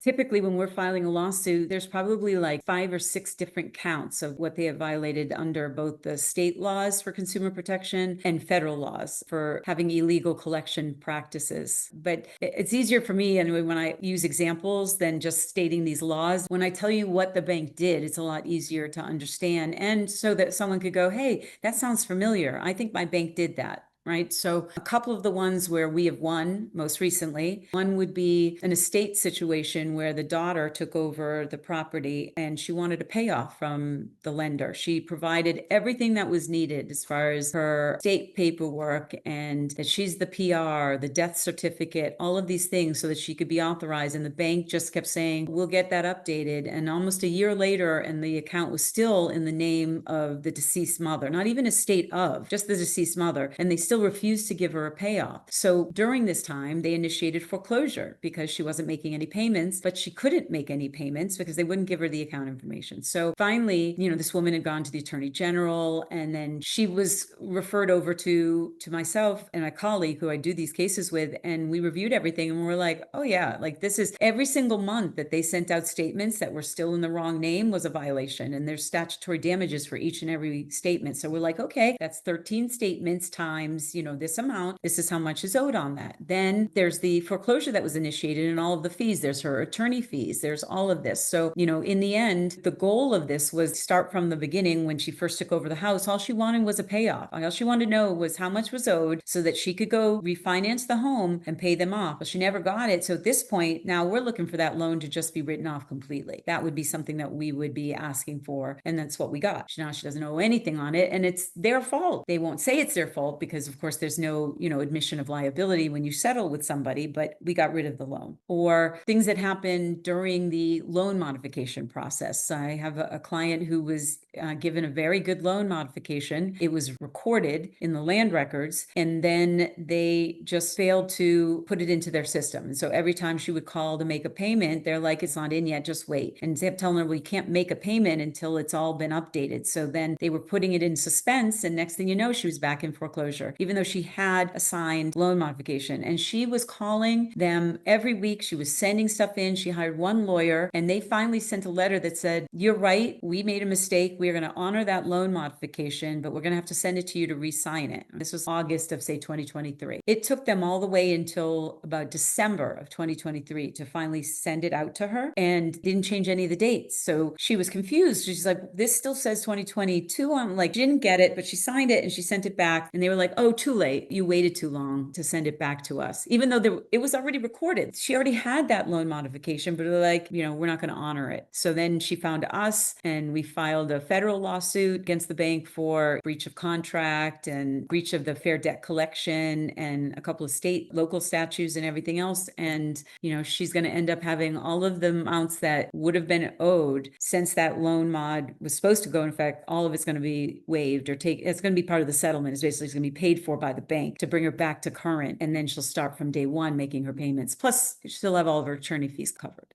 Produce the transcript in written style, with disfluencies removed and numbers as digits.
Typically, when we're filing a lawsuit, there's probably like 5 or 6 different counts of what they have violated under both the state laws for consumer protection and federal laws for having illegal collection practices. But it's easier for me anyway when I use examples than just stating these laws. When I tell you what the bank did, it's a lot easier to understand. And so that someone could go, hey, that sounds familiar. I think my bank did that. Right. So a couple of the ones where we have won most recently, one would be an estate situation where the daughter took over the property and she wanted a payoff from the lender. She provided everything that was needed as far as her estate paperwork and that she's the PR, the death certificate, all of these things so that she could be authorized. And the bank just kept saying, we'll get that updated. And almost a year later, and the account was still in the name of the deceased mother, not even estate of, just the deceased mother. And they still refused to give her a payoff. So during this time, they initiated foreclosure because she wasn't making any payments, but she couldn't make any payments because they wouldn't give her the account information. So finally, this woman had gone to the attorney general, and then she was referred over to myself and my colleague who I do these cases with, and we reviewed everything and we're like, oh yeah, like this is every single month that they sent out statements that were still in the wrong name was a violation, and there's statutory damages for each and every statement. So we're like, okay, that's 13 statements times this amount, this is how much is owed on that. Then there's the foreclosure that was initiated and all of the fees. There's her attorney fees. There's all of this. So, in the end, the goal of this was start from the beginning when she first took over the house. All she wanted was a payoff. All she wanted to know was how much was owed so that she could go refinance the home and pay them off. But she never got it. So at this point, now we're looking for that loan to just be written off completely. That would be something that we would be asking for. And that's what we got. Now she doesn't owe anything on it. And it's their fault. They won't say it's their fault because of course there's no, admission of liability when you settle with somebody, but we got rid of the loan. Or things that happen during the loan modification process. I have a client who was given a very good loan modification. It was recorded in the land records, and then they just failed to put it into their system. And so every time she would call to make a payment, they're like, it's not in yet, just wait. And they kept telling her, we can't make a payment until it's all been updated. So then they were putting it in suspense, and next thing you know, she was back in foreclosure, even though she had a signed loan modification. And she was calling them every week. She was sending stuff in. She hired one lawyer, and they finally sent a letter that said, you're right, we made a mistake. We are going to honor that loan modification, but we're going to have to send it to you to re-sign it. This was August of, say, 2023. It took them all the way until about December of 2023 to finally send it out to her, and didn't change any of the dates. So she was confused. She's like, this still says 2022. I'm like, she didn't get it, but she signed it and she sent it back. And they were like, oh, too late. You waited too long to send it back to us, even though it was already recorded. She already had that loan modification, but they're like, we're not going to honor it. So then she found us, and we filed a federal lawsuit against the bank for breach of contract and breach of the Fair Debt Collection and a couple of state local statutes and everything else. And, she's going to end up having all of the amounts that would have been owed since that loan mod was supposed to go in effect. All of it's going to be waived, or it's going to be part of the settlement. It's basically going to be paid for by the bank to bring her back to current. And then she'll start from day one making her payments. Plus, she'll have all of her attorney fees covered.